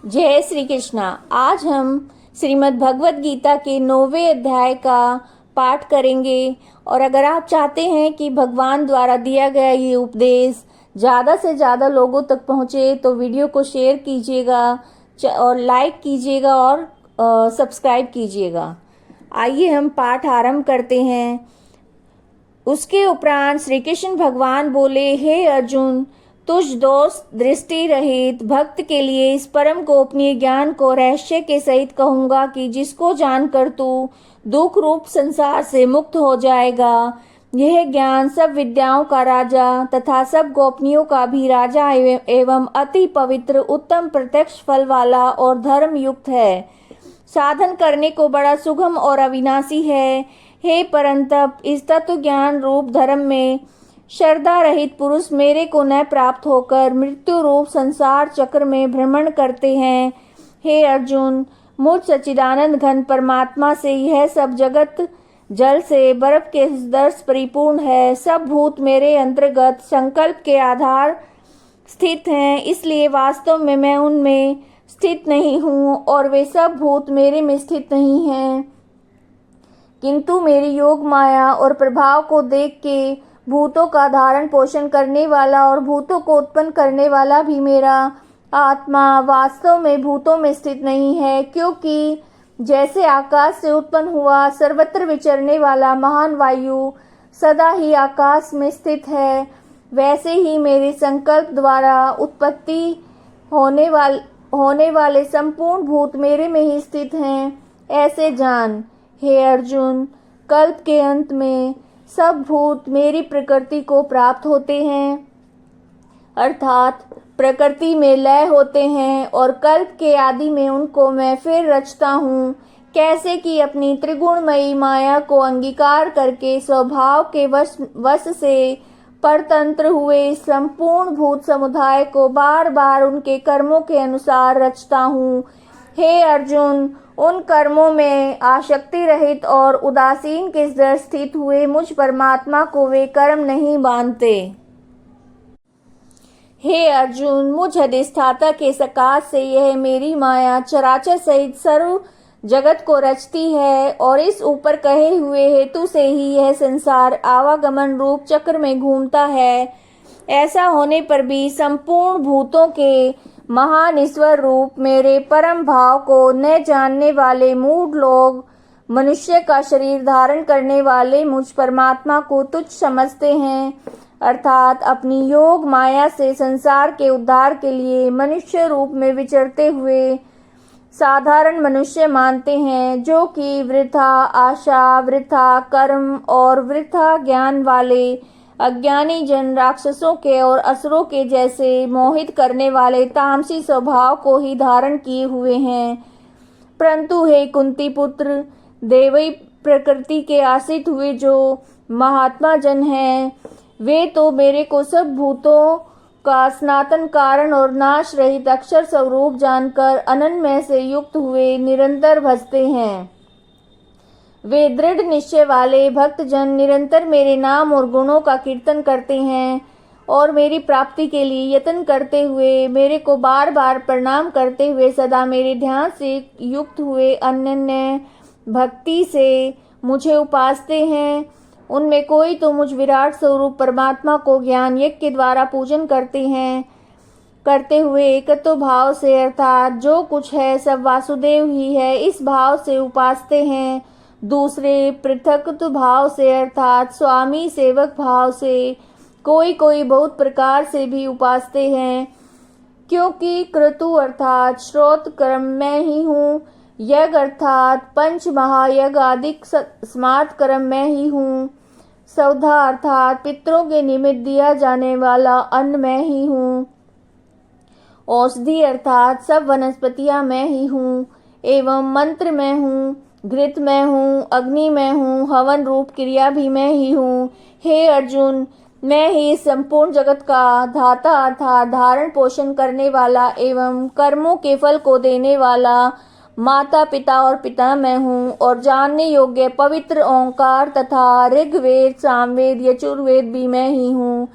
जय श्री कृष्णा। आज हम श्रीमद् भगवत गीता के 9वें अध्याय का पाठ करेंगे। और अगर आप चाहते हैं कि भगवान द्वारा दिया गया ये उपदेश ज़्यादा से ज़्यादा लोगों तक पहुँचे तो वीडियो को शेयर कीजिएगा और लाइक कीजिएगा और सब्सक्राइब कीजिएगा। आइए हम पाठ आरंभ करते हैं। उसके उपरांत श्री कृष्ण भगवान बोले, हे अर्जुन, तुझ दोष दृष्टि रहित भक्त के लिए इस परम गोपनीय ज्ञान को रहस्य के सहित कहूंगा कि जिसको जानकर तू दुख रूप संसार से मुक्त हो जाएगा। यह ज्ञान सब विद्याओं का राजा तथा सब गोपनीयों का भी राजा एवं अति पवित्र उत्तम प्रत्यक्ष फल वाला और धर्म युक्त है। साधन करने को बड़ा सुगम और अविनाशी है। हे परंतप, इस तत्व ज्ञान रूप धर्म में श्रद्धा रहित पुरुष मेरे को न प्राप्त होकर मृत्यु रूप संसार चक्र में भ्रमण करते हैं। हे अर्जुन, मुझ सच्चिदानंद घन परमात्मा से यह सब जगत जल से बर्फ के दर्श परिपूर्ण है। सब भूत मेरे अंतर्गत संकल्प के आधार स्थित हैं, इसलिए वास्तव में मैं उनमें स्थित नहीं हूँ और वे सब भूत मेरे में स्थित नहीं हैं। किंतु मेरी योग माया और प्रभाव को देख के भूतों का धारण पोषण करने वाला और भूतों को उत्पन्न करने वाला भी मेरा आत्मा वास्तव में भूतों में स्थित नहीं है, क्योंकि जैसे आकाश से उत्पन्न हुआ सर्वत्र विचरने वाला महान वायु सदा ही आकाश में स्थित है, वैसे ही मेरे संकल्प द्वारा उत्पत्ति होने वाले संपूर्ण भूत मेरे में ही स्थित हैं। ऐसे जान, हे अर्जुन, कल्प के अंत में सब भूत मेरी प्रकृति को प्राप्त होते हैं, अर्थात प्रकृति में लय होते हैं और कल्प के आदि में उनको मैं फिर रचता हूँ। कैसे कि अपनी त्रिगुणमयी माया को अंगीकार करके स्वभाव के वश से परतंत्र हुए संपूर्ण भूत समुदाय को बार बार उनके कर्मों के अनुसार रचता हूँ। हे अर्जुन, उन कर्मों में आसक्ति रहित और उदासीन किस दर स्थित हुए मुझ परमात्मा को वे कर्म नहीं बांधते। हे अर्जुन, मुझ अधिष्ठाता के सकाश से यह मेरी माया चराचर सहित सर्व जगत को रचती है और इस ऊपर कहे हुए हेतु से ही यह संसार आवागमन रूप चक्र में घूमता है। ऐसा होने पर भी संपूर्ण भूतों के महान ईश्वर रूप मेरे परम भाव को न जानने वाले मूढ़ लोग मनुष्य का शरीर धारण करने वाले मुझ परमात्मा को तुच्छ समझते हैं, अर्थात अपनी योग माया से संसार के उद्धार के लिए मनुष्य रूप में विचरते हुए साधारण मनुष्य मानते हैं, जो कि वृथा आशा, वृथा कर्म और वृथा ज्ञान वाले अज्ञानी जन राक्षसों के और असुरों के जैसे मोहित करने वाले तामसी स्वभाव को ही धारण किए हुए हैं। परंतु हे कुंती पुत्र, देवी प्रकृति के आश्रित हुए जो महात्मा जन हैं, वे तो मेरे को सब भूतों का सनातन कारण और नाश रहित अक्षर स्वरूप जानकर अनन्य से युक्त हुए निरंतर भजते हैं। वे दृढ़ निश्चय वाले भक्त जन निरंतर मेरे नाम और गुणों का कीर्तन करते हैं और मेरी प्राप्ति के लिए यत्न करते हुए मेरे को बार बार प्रणाम करते हुए सदा मेरे ध्यान से युक्त हुए अनन्य भक्ति से मुझे उपासते हैं। उनमें कोई तो मुझ विराट स्वरूप परमात्मा को ज्ञान यज्ञ के द्वारा पूजन करते हुए एकत्व भाव से, अर्थात जो कुछ है सब वासुदेव ही है, इस भाव से उपासते हैं। दूसरे पृथकत्व भाव से, अर्थात स्वामी सेवक भाव से, कोई बहुत प्रकार से भी उपासते हैं, क्योंकि क्रतु अर्थात श्रोत कर्म मैं ही हूँ, यज्ञ अर्थात पंच महायज्ञ आदि स्मार्त कर्म मैं ही हूँ, सौधा अर्थात पितरों के निमित्त दिया जाने वाला अन्न मैं ही हूँ, औषधि अर्थात सब वनस्पतियाँ मैं ही हूँ, एवं मंत्र मैं हूँ, घृत मैं हूँ, अग्नि मैं हूँ, हवन रूप क्रिया भी मैं ही हूँ। हे अर्जुन, मैं ही संपूर्ण जगत का धाता अर्थात धारण पोषण करने वाला एवं कर्मों के फल को देने वाला माता पिता और पिता मैं हूँ और जानने योग्य पवित्र ओंकार तथा ऋग्वेद सामवेद यजुर्वेद भी मैं ही हूँ।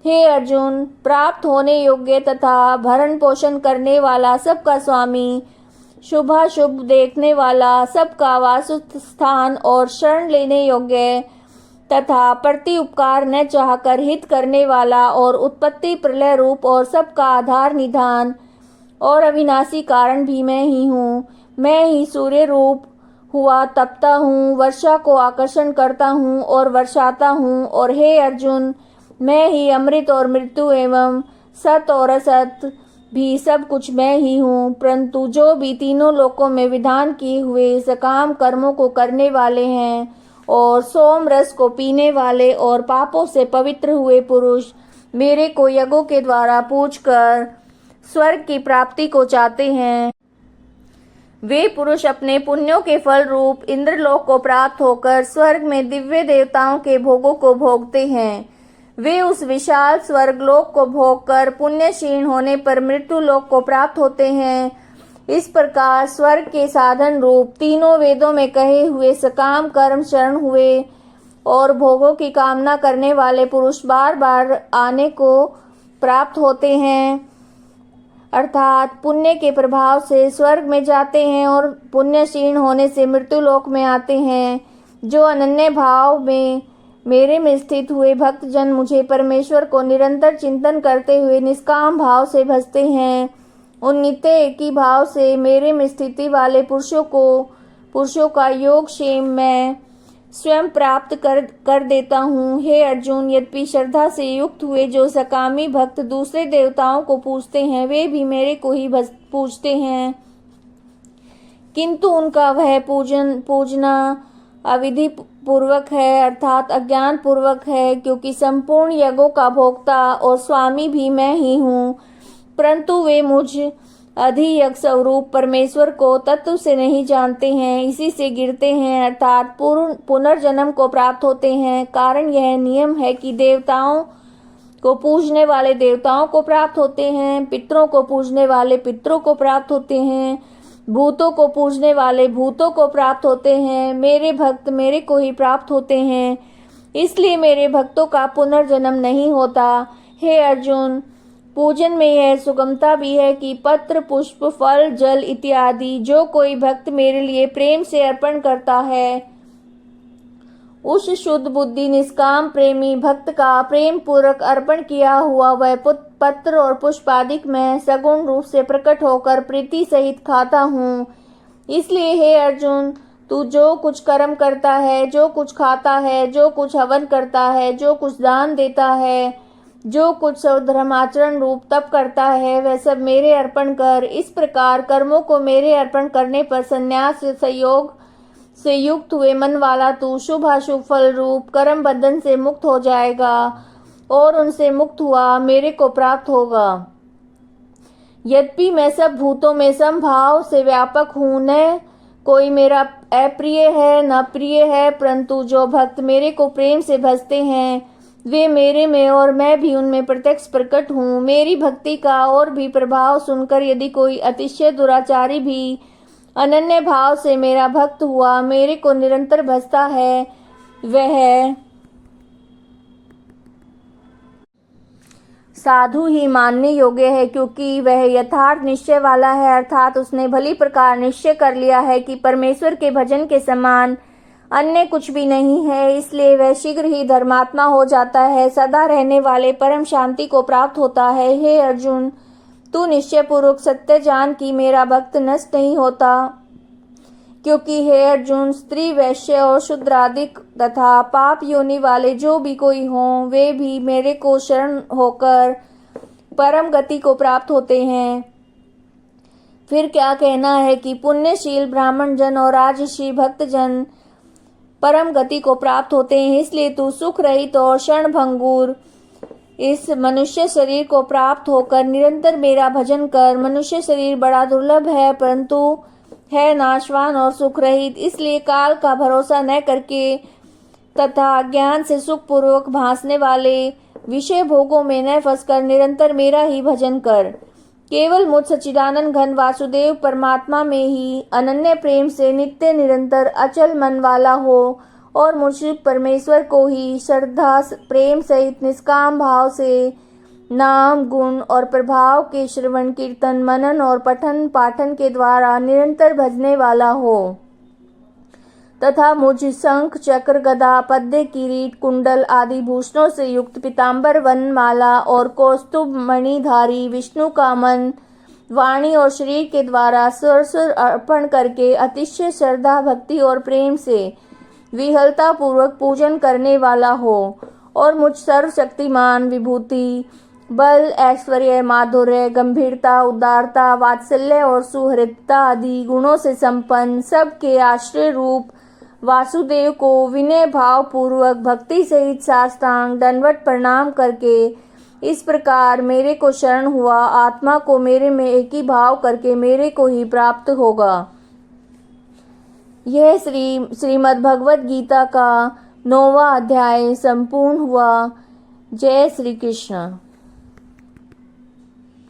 हे अर्जुन, प्राप्त होने योग्य तथा भरण पोषण करने वाला, सबका स्वामी, शुभाशुभ देखने वाला, सबका वासस्थान और शरण लेने योग्य तथा प्रति उपकार न चाहकर हित करने वाला और उत्पत्ति प्रलय रूप और सबका आधार निधान और अविनाशी कारण भी मैं ही हूँ। मैं ही सूर्य रूप हुआ तपता हूँ, वर्षा को आकर्षण करता हूँ और वर्षाता हूँ। और हे अर्जुन, मैं ही अमृत और मृत्यु एवं सत और असत भी सब कुछ मैं ही हूँ। परंतु जो भी तीनों लोकों में विधान किए हुए सकाम कर्मों को करने वाले हैं और सोम रस को पीने वाले और पापों से पवित्र हुए पुरुष मेरे को यज्ञों के द्वारा पूजकर स्वर्ग की प्राप्ति को चाहते हैं, वे पुरुष अपने पुण्यों के फल रूप इंद्रलोक को प्राप्त होकर स्वर्ग में दिव्य देवताओं के भोगों को भोगते हैं। वे उस विशाल स्वर्गलोक को भोगकर पुण्य क्षीण होने पर मृत्यु लोक को प्राप्त होते हैं। इस प्रकार स्वर्ग के साधन रूप तीनों वेदों में कहे हुए सकाम कर्म शरण हुए और भोगों की कामना करने वाले पुरुष बार बार आने को प्राप्त होते हैं, अर्थात पुण्य के प्रभाव से स्वर्ग में जाते हैं और पुण्य क्षीण होने से मृत्यु लोक में आते हैं। जो अनन्य भाव में मेरे में स्थित हुए भक्त जन मुझे परमेश्वर को निरंतर चिंतन करते हुए निष्काम भाव से भजते हैं, उन नित्य एक ही भाव से मेरे में स्थिति वाले पुरुषों का योग क्षेम मैं स्वयं प्राप्त कर देता हूँ। हे अर्जुन, यद्यपि श्रद्धा से युक्त हुए जो सकामी भक्त दूसरे देवताओं को पूजते हैं, वे भी मेरे को ही पूजते हैं, किंतु उनका वह पूजना अविधि पूर्वक है, अर्थात अज्ञान पूर्वक है, क्योंकि संपूर्ण यज्ञों का भोक्ता और स्वामी भी मैं ही हूँ। परंतु वे मुझ अधियज्ञ स्वरूप परमेश्वर को तत्व से नहीं जानते हैं, इसी से गिरते हैं, अर्थात पुनर्जन्म को प्राप्त होते हैं। कारण यह नियम है कि देवताओं को पूजने वाले देवताओं को प्राप्त होते हैं, पितरों को पूजने वाले पितरों को प्राप्त होते हैं, भूतों को पूजने वाले भूतों को प्राप्त होते हैं, मेरे भक्त मेरे को ही प्राप्त होते हैं, इसलिए मेरे भक्तों का पुनर्जन्म नहीं होता। हे अर्जुन, पूजन में यह सुगमता भी है कि पत्र पुष्प फल जल इत्यादि जो कोई भक्त मेरे लिए प्रेम से अर्पण करता है, उस शुद्ध बुद्धि निष्काम प्रेमी भक्त का प्रेम पूर्वक अर्पण किया हुआ वह पत्र और पुष्प आदि मैं सगुण रूप से प्रकट होकर प्रीति सहित खाता हूँ। इसलिए हे अर्जुन, तू जो कुछ कर्म करता है, जो कुछ खाता है, जो कुछ हवन करता है, जो कुछ दान देता है, जो कुछ धर्माचरण रूप तप करता है, वह सब मेरे अर्पण कर। इस प्रकार कर्मों को मेरे अर्पण करने पर संन्यास संयोग से युक्त हुए मन वाला तू शुभ अशुभ फल रूप कर्म बंधन से मुक्त हो जाएगा और उनसे मुक्त हुआ मेरे को प्राप्त होगा। यद्यपि मैं सब भूतों में समभाव से व्यापक हूँ, न कोई मेरा अप्रिय है न प्रिय है, परंतु जो भक्त मेरे को प्रेम से भजते हैं वे मेरे में और मैं भी उनमें प्रत्यक्ष प्रकट हूँ। मेरी भक्ति का और भी प्रभाव सुनकर यदि कोई अतिशय दुराचारी भी अनन्य भाव से मेरा भक्त हुआ मेरे को निरंतर भजता है, वह साधु ही मानने योग्य है, क्योंकि वह यथार्थ निश्चय वाला है, अर्थात उसने भली प्रकार निश्चय कर लिया है कि परमेश्वर के भजन के समान अन्य कुछ भी नहीं है, इसलिए वह शीघ्र ही धर्मात्मा हो जाता है, सदा रहने वाले परम शांति को प्राप्त होता है। हे अर्जुन, तू निश्चय पूर्वक सत्य जान कि मेरा भक्त नष्ट नहीं होता, क्योंकि हे अर्जुन, स्त्री वैश्य और शूद्रादिक तथा पाप योनि वाले जो भी कोई हों, वे भी मेरे को शरण होकर परम गति को प्राप्त होते हैं। फिर क्या कहना है कि पुण्यशील ब्राह्मण जन और राजसी भक्त जन परम गति को प्राप्त होते हैं, इसलिए तू सुख रहित और क्षण भंगुर इस मनुष्य शरीर को प्राप्त होकर निरंतर मेरा भजन कर। मनुष्य शरीर बड़ा दुर्लभ है, परंतु है नाशवान और सुख रहित, इसलिए काल का भरोसा न करके तथा ज्ञान से सुख पूर्वक भासने वाले विषय भोगों में न फंसकर निरंतर मेरा ही भजन कर। केवल मुझ सच्चिदानंद घन वासुदेव परमात्मा में ही अनन्य प्रेम से नित्य निरंतर अचल मन वाला हो और मुझ परमेश्वर को ही श्रद्धा प्रेम सहित निष्काम भाव से नाम गुण और प्रभाव के श्रवण कीर्तन मनन और पठन पाठन के द्वारा निरंतर भजने वाला हो तथा मुझ शंख चक्र गदा पद्य किरीट कुंडल आदि भूषणों से युक्त पीताम्बर वनमाला और कौस्तुभ मणिधारी विष्णु का मन वाणी और शरीर के द्वारा स्वर अर्पण करके अतिशय श्रद्धा भक्ति और प्रेम से विहलता पूर्वक पूजन करने वाला हो और मुझ सर्वशक्तिमान विभूति बल ऐश्वर्य माधुर्य गंभीरता उदारता वात्सल्य और सुहृदता आदि गुणों से संपन्न सबके आश्रय रूप वासुदेव को विनय भाव पूर्वक भक्ति सहित साष्टांग दंडवत प्रणाम करके इस प्रकार मेरे को शरण हुआ आत्मा को मेरे में एक ही भाव करके मेरे को ही प्राप्त होगा। यह श्रीमद् भगवद गीता का 9वां अध्याय संपूर्ण हुआ। जय श्री कृष्ण।